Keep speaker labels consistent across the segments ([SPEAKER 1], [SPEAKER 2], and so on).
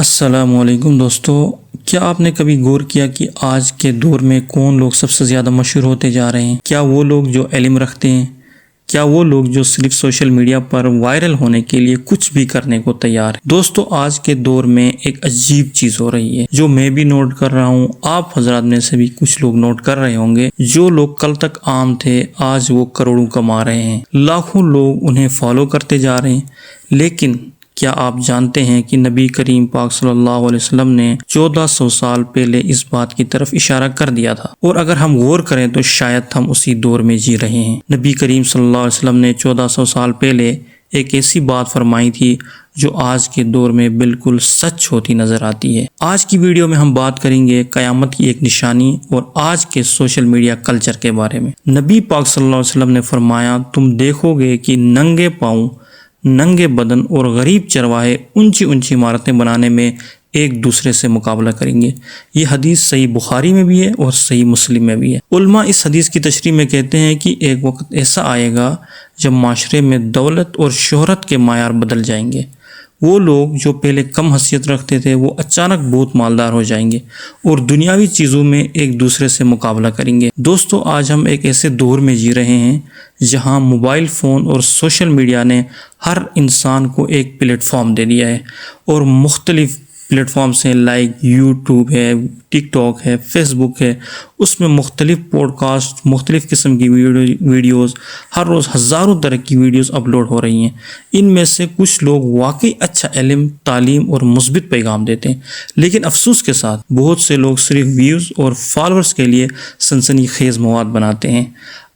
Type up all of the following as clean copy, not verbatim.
[SPEAKER 1] السلام علیکم دوستو، کیا آپ نے کبھی غور کیا کہ آج کے دور میں کون لوگ سب سے زیادہ مشہور ہوتے جا رہے ہیں؟ کیا وہ لوگ جو علم رکھتے ہیں؟ کیا وہ لوگ جو صرف سوشل میڈیا پر وائرل ہونے کے لیے کچھ بھی کرنے کو تیار ہیں؟ دوستو، آج کے دور میں ایک عجیب چیز ہو رہی ہے جو میں بھی نوٹ کر رہا ہوں، آپ حضرات میں سے بھی کچھ لوگ نوٹ کر رہے ہوں گے۔ جو لوگ کل تک عام تھے آج وہ کروڑوں کما رہے ہیں، لاکھوں لوگ انہیں فالو کرتے جا رہے ہیں۔ لیکن کیا آپ جانتے ہیں کہ نبی کریم پاک صلی اللہ علیہ وسلم نے 1400 سال پہلے اس بات کی طرف اشارہ کر دیا تھا، اور اگر ہم غور کریں تو شاید ہم اسی دور میں جی رہے ہیں۔ نبی کریم صلی اللہ علیہ وسلم نے 1400 سال پہلے ایک ایسی بات فرمائی تھی جو آج کے دور میں بالکل سچ ہوتی نظر آتی ہے۔ آج کی ویڈیو میں ہم بات کریں گے قیامت کی ایک نشانی اور آج کے سوشل میڈیا کلچر کے بارے میں۔ نبی پاک صلی اللہ علیہ وسلم نے فرمایا، تم دیکھو گے کہ ننگے پاؤں، ننگے بدن اور غریب چرواہے اونچی اونچی عمارتیں بنانے میں ایک دوسرے سے مقابلہ کریں گے۔ یہ حدیث صحیح بخاری میں بھی ہے اور صحیح مسلم میں بھی ہے۔ علماء اس حدیث کی تشریح میں کہتے ہیں کہ ایک وقت ایسا آئے گا جب معاشرے میں دولت اور شہرت کے معیار بدل جائیں گے۔ وہ لوگ جو پہلے کم حیثیت رکھتے تھے وہ اچانک بہت مالدار ہو جائیں گے اور دنیاوی چیزوں میں ایک دوسرے سے مقابلہ کریں گے۔ دوستو، آج ہم ایک ایسے دور میں جی رہے ہیں جہاں موبائل فون اور سوشل میڈیا نے ہر انسان کو ایک پلیٹ فارم دے دیا ہے، اور مختلف پلیٹ فارمز ہیں لائک یوٹیوب ہے، ٹک ٹاک ہے، فیس بک ہے۔ اس میں مختلف پوڈ کاسٹ، مختلف قسم کی ویڈیوز، ہر روز ہزاروں طرح کی ویڈیوز اپلوڈ ہو رہی ہیں۔ ان میں سے کچھ لوگ واقعی اچھا علم، تعلیم اور مثبت پیغام دیتے ہیں، لیکن افسوس کے ساتھ بہت سے لوگ صرف ویوز اور فالورز کے لیے سنسنی خیز مواد بناتے ہیں۔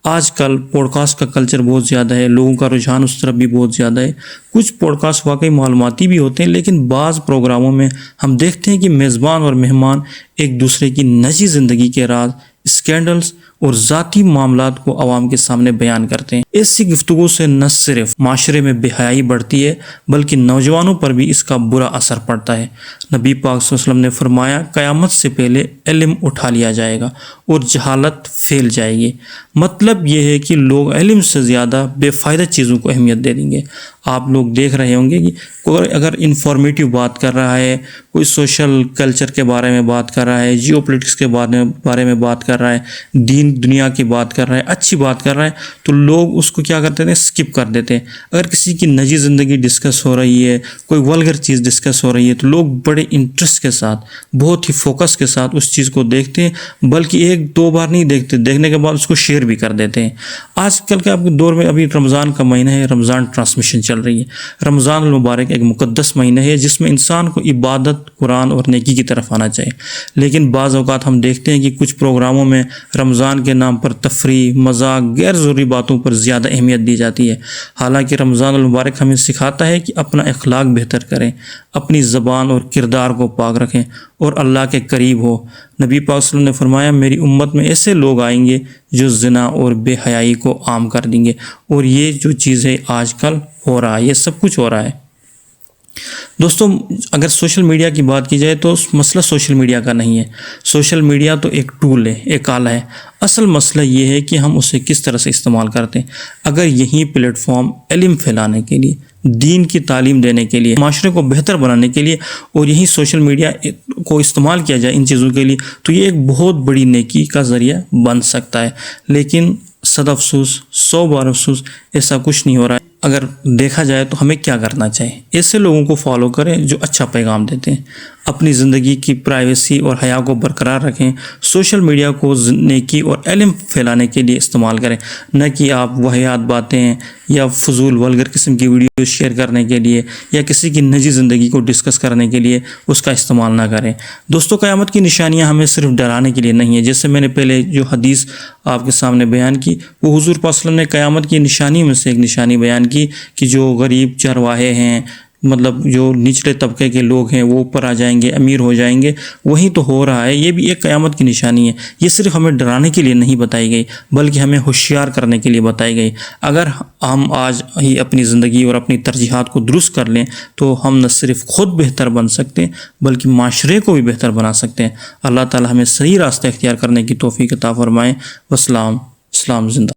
[SPEAKER 1] آج کل پوڈ کاسٹ کا کلچر بہت زیادہ ہے، لوگوں کا رجحان اس طرف بھی بہت زیادہ ہے۔ کچھ پوڈ کاسٹ واقعی معلوماتی بھی ہوتے ہیں، لیکن بعض پروگراموں میں ہم دیکھتے ہیں کہ میزبان اور مہمان ایک دوسرے کی نجی زندگی کے راز، اسکینڈلز اور ذاتی معاملات کو عوام کے سامنے بیان کرتے ہیں۔ ایسی گفتگو سے نہ صرف معاشرے میں بے حیائی بڑھتی ہے بلکہ نوجوانوں پر بھی اس کا برا اثر پڑتا ہے۔ نبی پاک صلی اللہ علیہ وسلم نے فرمایا، قیامت سے پہلے علم اٹھا لیا جائے گا اور جہالت پھیل جائے گی۔ مطلب یہ ہے کہ لوگ علم سے زیادہ بے فائدہ چیزوں کو اہمیت دے دیں گے۔ آپ لوگ دیکھ رہے ہوں گے کہ کوئی اگر انفارمیٹیو بات کر رہا ہے، کوئی سوشل کلچر کے بارے میں بات کر رہا ہے، جیو پولیٹکس کے بارے میں بات کر رہا ہے، دنیا کی بات کر رہا ہے، اچھی بات کر رہا ہے، تو لوگ اس کو کیا کرتے ہیں، اسکپ کر دیتے ہیں۔ اگر کسی کی نجی زندگی ڈسکس ہو رہی ہے، کوئی ولگر چیز ڈسکس ہو رہی ہے، تو لوگ بڑے انٹرسٹ کے ساتھ، بہت ہی فوکس کے ساتھ اس چیز کو دیکھتے ہیں، بلکہ ایک دو بار نہیں دیکھتے، دیکھنے کے بعد اس کو شیئر بھی کر دیتے ہیں۔ آج کل کے آپ کے دور میں ابھی رمضان کا مہینہ ہے، رمضان ٹرانسمیشن چل رہی ہے۔ رمضان المبارک ایک مقدس مہینہ ہے جس میں انسان کو عبادت، قرآن اور نیکی کی طرف آنا چاہیے، لیکن بعض اوقات ہم دیکھتے ہیں کہ کچھ پروگراموں میں رمضان کے نام پر تفریح، مذاق، غیر ضروری باتوں پر زیادہ اہمیت دی جاتی ہے۔ حالانکہ رمضان المبارک ہمیں سکھاتا ہے کہ اپنا اخلاق بہتر کریں، اپنی زبان اور کردار کو پاک رکھیں اور اللہ کے قریب ہو۔ نبی پاک صلی اللہ علیہ وسلم نے فرمایا، میری امت میں ایسے لوگ آئیں گے جو زنا اور بے حیائی کو عام کر دیں گے، اور یہ جو چیزیں آج کل ہو رہا ہے، یہ سب کچھ ہو رہا ہے۔ دوستوں، اگر سوشل میڈیا کی بات کی جائے تو مسئلہ سوشل میڈیا کا نہیں ہے۔ سوشل میڈیا تو ایک ٹول ہے، ایک آلہ ہے۔ اصل مسئلہ یہ ہے کہ ہم اسے کس طرح سے استعمال کرتے ہیں۔ اگر یہی پلیٹ فارم علم پھیلانے کے لیے، دین کی تعلیم دینے کے لیے، معاشرے کو بہتر بنانے کے لیے، اور یہی سوشل میڈیا کو استعمال کیا جائے ان چیزوں کے لیے، تو یہ ایک بہت بڑی نیکی کا ذریعہ بن سکتا ہے۔ لیکن صد افسوس، 100 بار افسوس، ایسا کچھ نہیں ہو رہا ہے۔ اگر دیکھا جائے تو ہمیں کیا کرنا چاہیے؟ ایسے لوگوں کو فالو کریں جو اچھا پیغام دیتے ہیں، اپنی زندگی کی پرائیویسی اور حیا کو برقرار رکھیں، سوشل میڈیا کو نیکی اور علم پھیلانے کے لیے استعمال کریں، نہ کہ آپ واہیات باتیں یا فضول ولگر قسم کی ویڈیو شیئر کرنے کے لیے یا کسی کی نجی زندگی کو ڈسکس کرنے کے لیے اس کا استعمال نہ کریں۔ دوستو، قیامت کی نشانیاں ہمیں صرف ڈرانے کے لیے نہیں ہیں۔ جیسے میں نے پہلے جو حدیث آپ کے سامنے بیان کی، وہ حضور پاک صلی اللہ علیہ وسلم نے قیامت کی نشانی میں سے ایک نشانی بیان کی کہ جو غریب چرواہے ہیں، مطلب جو نچلے طبقے کے لوگ ہیں، وہ اوپر آ جائیں گے، امیر ہو جائیں گے۔ وہی تو ہو رہا ہے، یہ بھی ایک قیامت کی نشانی ہے۔ یہ صرف ہمیں ڈرانے کے لیے نہیں بتائی گئی بلکہ ہمیں ہوشیار کرنے کے لیے بتائی گئی۔ اگر ہم آج ہی اپنی زندگی اور اپنی ترجیحات کو درست کر لیں تو ہم نہ صرف خود بہتر بن سکتے ہیں بلکہ معاشرے کو بھی بہتر بنا سکتے ہیں۔ اللہ تعالی ہمیں صحیح راستہ اختیار کرنے کی توفیق عطا فرمائے۔ والسلام، اسلام زندہ۔